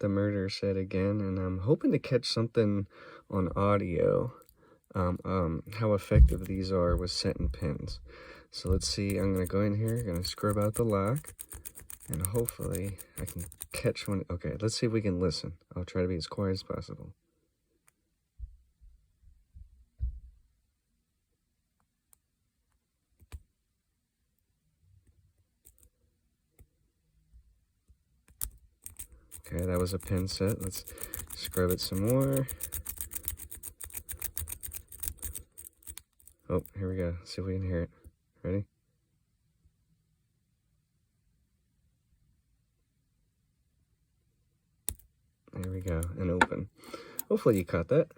the murder set again, and I'm hoping to catch something on audio, how effective these are with setting pins. So let's see, I'm gonna go in here, gonna scrub out the lock, and hopefully I can catch one. Okay, let's see if we can listen. I'll try to be as quiet as possible. Okay, that was a pin set. Let's scrub it some more. Oh, here we go. See if we can hear it. Ready? There we go, and open. Hopefully you caught that.